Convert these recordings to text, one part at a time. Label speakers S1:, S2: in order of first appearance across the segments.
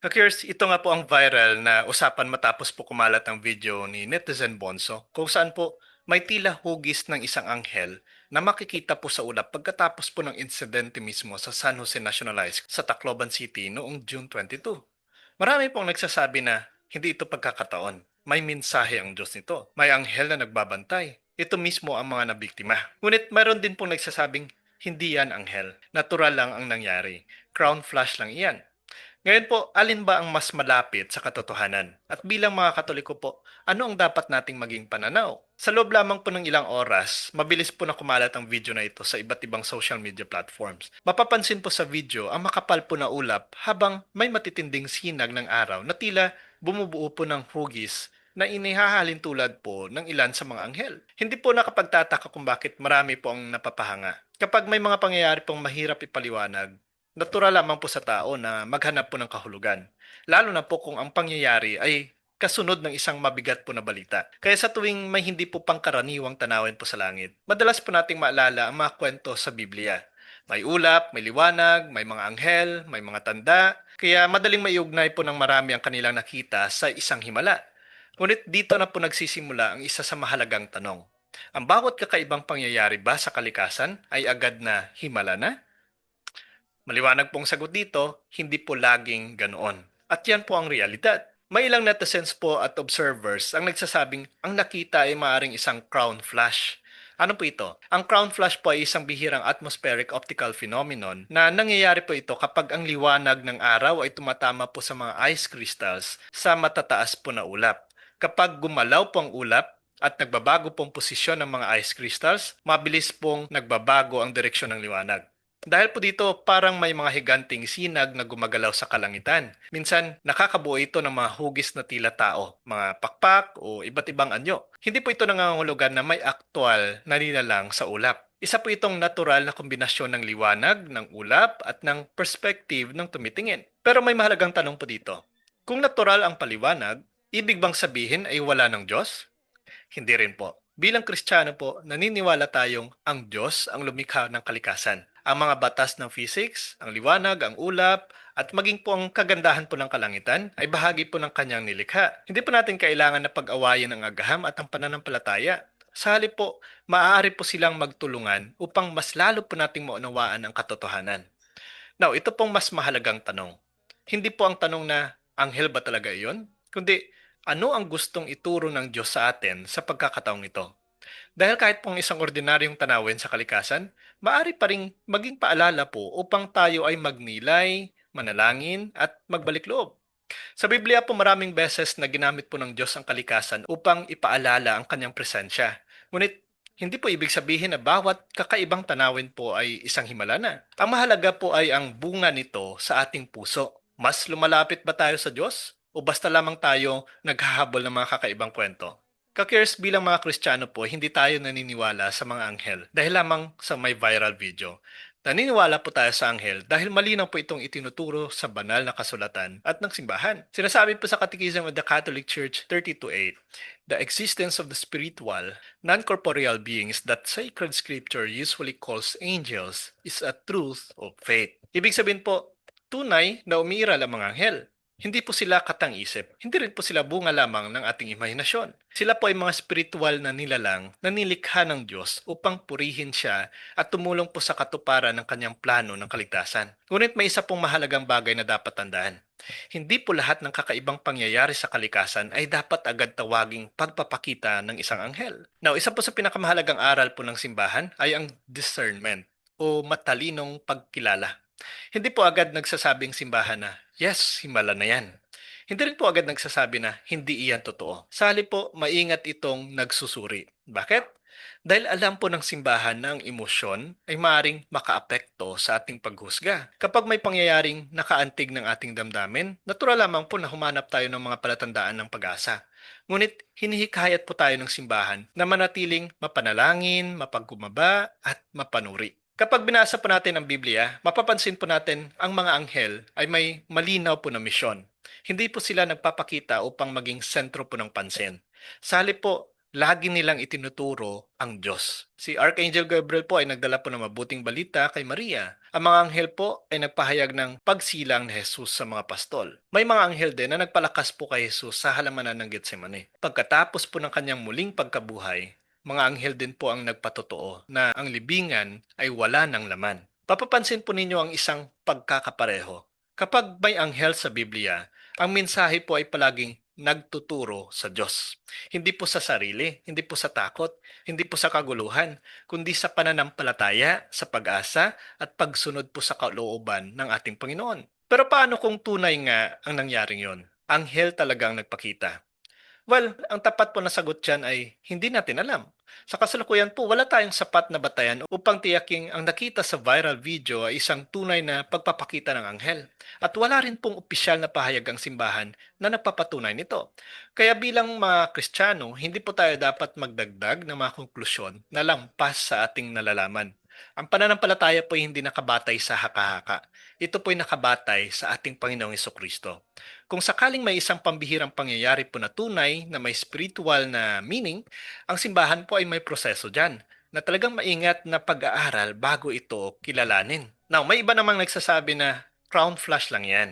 S1: Hackers, ito nga po ang viral na usapan matapos po kumalat ang video ni Netizen Bonso kung saan po may tila hugis ng isang anghel na makikita po sa ulap pagkatapos po ng insidente mismo sa San Jose National High School sa Tacloban City noong June 22. Marami pong nagsasabi na hindi ito pagkakataon. May mensahe ang Diyos nito. May anghel na nagbabantay. Ito mismo ang mga nabiktima. Ngunit mayroon din pong nagsasabing hindi yan anghel. Natural lang ang nangyari. Crown flash lang iyan. Ngayon po, alin ba ang mas malapit sa katotohanan? At bilang mga Katoliko po, ano ang dapat nating maging pananaw? Sa loob lamang po ng ilang oras, mabilis po na kumalat ang video na ito sa iba't ibang social media platforms. Mapapansin po sa video ang makapal po na ulap habang may matitinding sinag ng araw na tila bumubuo po ng hugis na inihahalin tulad po ng ilan sa mga anghel. Hindi po nakapagtataka kung bakit marami po ang napapahanga. Kapag may mga pangyayari pong mahirap ipaliwanag, natural lamang po sa tao na maghanap po ng kahulugan. Lalo na po kung ang pangyayari ay kasunod ng isang mabigat po na balita. Kaya sa tuwing may hindi po pangkaraniwang tanawin po sa langit, madalas po nating maalala ang mga kwento sa Biblia. May ulap, may liwanag, may mga anghel, may mga tanda, kaya madaling maiugnay po ng marami ang kanilang nakita sa isang himala. Ngunit dito na po nagsisimula ang isa sa mahalagang tanong. Ang bawat kakaibang pangyayari ba sa kalikasan ay agad na himala na? Maliwanag pong sagot dito, hindi po laging ganoon. At yan po ang realidad. May ilang netizens po at observers ang nagsasabing ang nakita ay maaaring isang crown flash. Ano po ito? Ang crown flash po ay isang bihirang atmospheric optical phenomenon na nangyayari po ito kapag ang liwanag ng araw ay tumatama po sa mga ice crystals sa matataas po na ulap. Kapag gumalaw po ang ulap at nagbabago pong posisyon ng mga ice crystals, mabilis pong nagbabago ang direksyon ng liwanag. Dahil po dito, parang may mga higanting sinag na gumagalaw sa kalangitan. Minsan, nakakabuo ito ng mga hugis na tila tao, mga pakpak o iba't ibang anyo. Hindi po ito nangangahulugan na may aktwal na nilalang sa ulap. Isa po itong natural na kombinasyon ng liwanag, ng ulap, at ng perspective ng tumitingin. Pero may mahalagang tanong po dito. Kung natural ang paliwanag, ibig bang sabihin ay wala ng Diyos? Hindi rin po. Bilang Kristiyano po, naniniwala tayong ang Diyos ang lumikha ng kalikasan. Ang mga batas ng physics, ang liwanag, ang ulap, at maging po ang kagandahan po ng kalangitan ay bahagi po ng kanyang nilikha. Hindi po natin kailangan na pag-awayin ang agaham at ang pananampalataya. Sa halip po, maaari po silang magtulungan upang mas lalo po nating maunawaan ang katotohanan. Now, ito pong mas mahalagang tanong. Hindi po ang tanong na, anghel ba talaga iyon? Kundi, ano ang gustong ituro ng Diyos sa atin sa pagkakataong ito? Dahil kahit pong isang ordinaryong tanawin sa kalikasan, maaari pa ring maging paalala po upang tayo ay magnilay, manalangin, at magbalik loob. Sa Biblia po maraming beses na ginamit po ng Diyos ang kalikasan upang ipaalala ang kanyang presensya. Ngunit hindi po ibig sabihin na bawat kakaibang tanawin po ay isang himala na. Ang mahalaga po ay ang bunga nito sa ating puso. Mas lumalapit ba tayo sa Diyos? O basta lamang tayo naghahabol ng mga kakaibang kwento? Kakirs, bilang mga Kristiyano po, hindi tayo naniniwala sa mga anghel dahil lamang sa may viral video. Naniniwala po tayo sa anghel dahil malinaw po itong itinuturo sa banal na kasulatan at ng simbahan. Sinasabi po sa Catechism of the Catholic Church 32:8, the existence of the spiritual, non-corporeal beings that sacred scripture usually calls angels is a truth of faith. Ibig sabihin po, tunay na umiiral ang mga anghel. Hindi po sila katang-isip. Hindi rin po sila bunga lamang ng ating imahinasyon. Sila po ay mga spiritual na nilalang na nilikha ng Diyos upang purihin siya at tumulong po sa katuparan ng kanyang plano ng kaligtasan. Ngunit may isa pong mahalagang bagay na dapat tandaan. Hindi po lahat ng kakaibang pangyayari sa kalikasan ay dapat agad tawaging pagpapakita ng isang anghel. Now, isa po sa pinakamahalagang aral po ng simbahan ay ang discernment o matalinong pagkilala. Hindi po agad nagsasabing simbahan na, yes, himala na yan. Hindi rin po agad nagsasabi na hindi iyan totoo. Sa halip po, maingat itong nagsusuri. Bakit? Dahil alam po ng simbahan na ang emosyon ay maaaring makaapekto sa ating paghusga. Kapag may pangyayaring nakaantig ng ating damdamin, natural lamang po na humanap tayo ng mga palatandaan ng pag-asa. Ngunit hinihikayat po tayo ng simbahan na manatiling mapanalangin, mapagkumaba at mapanuri. Kapag binasa po natin ang Biblia, mapapansin po natin ang mga anghel ay may malinaw po na misyon. Hindi po sila nagpapakita upang maging sentro po ng pansin. Sa halip po, lagi nilang itinuturo ang Diyos. Si Archangel Gabriel po ay nagdala po ng mabuting balita kay Maria. Ang mga anghel po ay nagpahayag ng pagsilang ni Jesus sa mga pastol. May mga anghel din na nagpalakas po kay Jesus sa halamanan ng Getsemane. Pagkatapos po ng kanyang muling pagkabuhay, mga anghel din po ang nagpatotoo na ang libingan ay wala ng laman. Papapansin po ninyo ang isang pagkakapareho. Kapag may anghel sa Biblia, ang mensahe po ay palaging nagtuturo sa Diyos. Hindi po sa sarili, hindi po sa takot, hindi po sa kaguluhan, kundi sa pananampalataya, sa pag-asa, at pagsunod po sa kalooban ng ating Panginoon. Pero paano kung tunay nga ang nangyaring yon? Anghel talagang nagpakita. Well, ang tapat po na sagot dyan ay hindi natin alam. Sa kasalukuyan po, wala tayong sapat na batayan upang tiyaking ang nakita sa viral video ay isang tunay na pagpapakita ng anghel. At wala rin pong opisyal na pahayag ang simbahan na nagpapatunay nito. Kaya bilang mga Kristiyano, hindi po tayo dapat magdagdag ng mga konklusyon na lampas sa ating nalalaman. Ang pananampalataya po ay hindi nakabatay sa haka-haka. Ito po ay nakabatay sa ating Panginoong Kristo. Kung sakaling may isang pambihirang pangyayari po na tunay na may spiritual na meaning, ang simbahan po ay may proseso dyan na talagang maingat na pag-aaral bago ito kilalanin. Now, may iba namang nagsasabi na crown flush lang yan.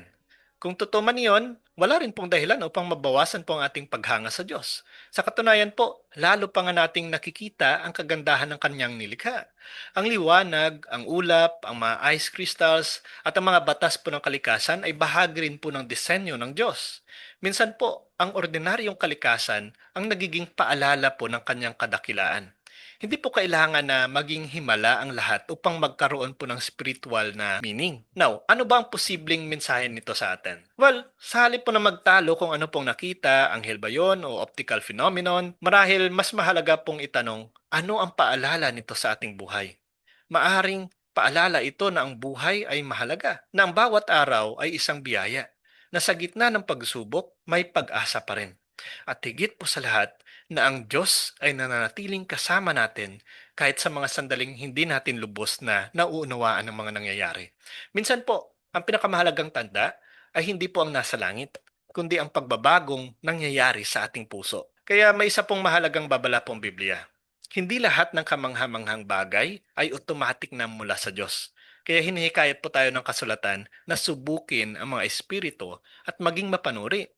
S1: Kung totoo man yun, wala rin pong dahilan upang mabawasan po ang ating paghanga sa Diyos. Sa katunayan po, lalo pa nga nating nakikita ang kagandahan ng kanyang nilikha. Ang liwanag, ang ulap, ang mga ice crystals, at ang mga batas po ng kalikasan ay bahagi rin po ng disenyo ng Diyos. Minsan po, ang ordinaryong kalikasan ang nagiging paalala po ng kanyang kadakilaan. Hindi po kailangan na maging himala ang lahat upang magkaroon po ng spiritual na meaning. Now, ano ba ang posibleng mensahe nito sa atin? Well, sa halip po na magtalo kung ano pong nakita, anghel ba yun o optical phenomenon, marahil mas mahalaga pong itanong, ano ang paalala nito sa ating buhay? Maaring paalala ito na ang buhay ay mahalaga, na ang bawat araw ay isang biyaya, na sa gitna ng pagsubok, may pag-asa pa rin. At higit po sa lahat, na ang Diyos ay nananatiling kasama natin kahit sa mga sandaling hindi natin lubos na nauunawaan ng mga nangyayari. Minsan po, ang pinakamahalagang tanda ay hindi po ang nasa langit, kundi ang pagbabagong nangyayari sa ating puso. Kaya may isa pong mahalagang babala pong Biblia. Hindi lahat ng kamanghamanghang bagay ay automatic na mula sa Diyos. Kaya hinihikayat po tayo ng kasulatan na subukin ang mga espiritu at maging mapanuri.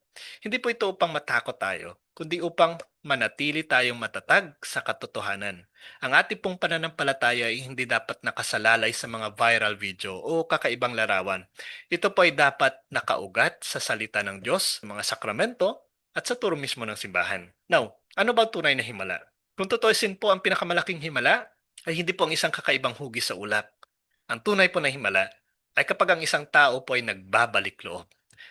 S1: Hindi po ito upang matakot tayo, kundi upang manatili tayong matatag sa katotohanan. Ang ating pong pananampalataya ay hindi dapat nakasalalay sa mga viral video o kakaibang larawan. Ito po ay dapat nakaugat sa salita ng Diyos, sa mga sakramento, at sa turo mismo ng simbahan. Now, ano ba ang tunay na himala? Kung tutuusin po, ang pinakamalaking himala ay hindi po ang isang kakaibang hugis sa ulap. Ang tunay po na himala ay kapag ang isang tao po ay nagbabalik loob.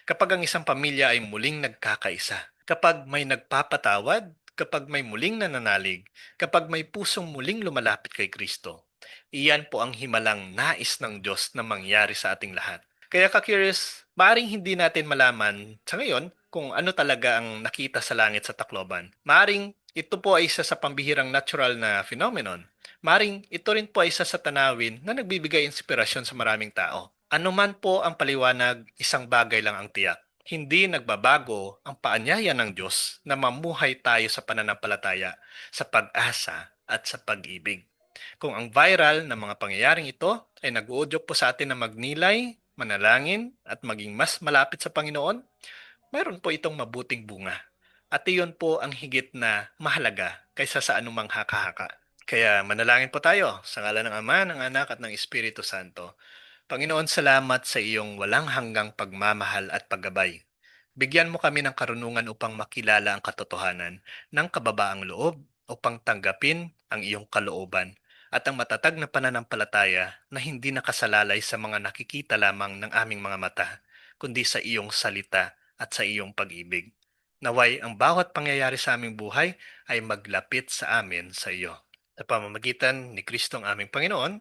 S1: Kapag ang isang pamilya ay muling nagkakaisa. Kapag may nagpapatawad, kapag may muling nananalig, kapag may pusong muling lumalapit kay Kristo. Iyan po ang himalang nais ng Diyos na mangyari sa ating lahat. Kaya ka-curious, maaaring hindi natin malaman sa ngayon kung ano talaga ang nakita sa langit sa Tacloban. Maaaring ito po ay isa sa pambihirang natural na phenomenon. Maring ito rin po ay isa sa tanawin na nagbibigay inspirasyon sa maraming tao. Ano man po ang paliwanag, isang bagay lang ang tiyak. Hindi nagbabago ang paanyaya ng Diyos na mamuhay tayo sa pananampalataya, sa pag-asa at sa pag-ibig. Kung ang viral na mga pangyayaring ito ay nag-uudyok po sa atin na magnilay, manalangin at maging mas malapit sa Panginoon, mayroon po itong mabuting bunga. At iyon po ang higit na mahalaga kaysa sa anumang haka-haka. Kaya manalangin po tayo sa ngalan ng Ama, ng Anak at ng Espiritu Santo. Panginoon, salamat sa iyong walang hanggang pagmamahal at paggabay. Bigyan mo kami ng karunungan upang makilala ang katotohanan ng kababaang loob upang tanggapin ang iyong kalooban at ang matatag na pananampalataya na hindi nakasalalay sa mga nakikita lamang ng aming mga mata, kundi sa iyong salita at sa iyong pag-ibig. Naway ang bawat pangyayari sa aming buhay ay maglapit sa amin sa iyo. Sa pamamagitan ni Kristong aming Panginoon.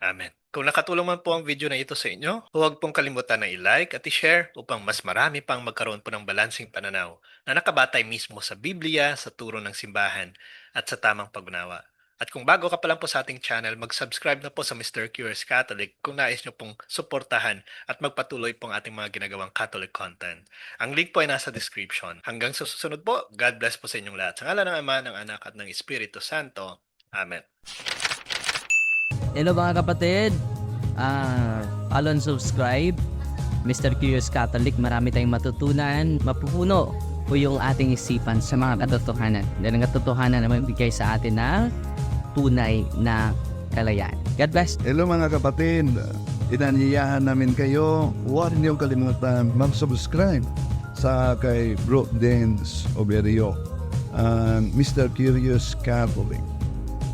S1: Amen. Kung nakatulong man po ang video na ito sa inyo, huwag pong kalimutan na i-like at i-share upang mas marami pang magkaroon po ng balansing pananaw na nakabatay mismo sa Biblia, sa turo ng simbahan at sa tamang paggunawa. At kung bago ka pa lang po sa ating channel, mag-subscribe na po sa Mr. Curious Catholic kung nais nyo pong suportahan at magpatuloy pong ating mga ginagawang Catholic content. Ang link po ay nasa description. Hanggang sa susunod po, God bless po sa inyong lahat. Sa ngalan ng Ama, ng Anak at ng Espiritu Santo. Amen.
S2: Hello mga kapatid, follow and subscribe Mr. Curious Catholic. Marami tayong matutunan, mapupuno po yung ating isipan sa mga katotohanan. Dahil ang katotohanan na magbigay sa atin ng tunay na kalayaan. God bless.
S3: Hello mga kapatid, inanyayahan namin kayo, huwag niyong kalimutan mag-subscribe sa kay Bro Dance Oberio, Mr. Curious Catholic.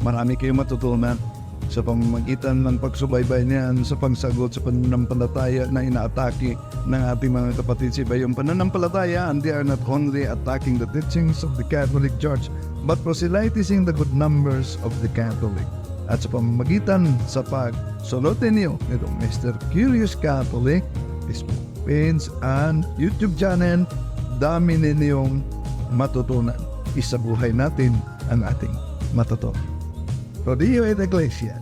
S3: Marami kayong matutunan sa pamamagitan ng pagsubaybay niyan sa pagsagot sa pananampalataya na inaatake ng ating mga kapatid sa iba. Yung pananampalataya, and they are not only attacking the teachings of the Catholic Church, but proselytizing the good numbers of the Catholic. At sa pamamagitan sa pagsunutin niyo nitong Mr. Curious Catholic, Facebook page and YouTube channel, dami ninyong matutunan. Isabuhay natin ang ating matutunan. Rodillo et Iglesia.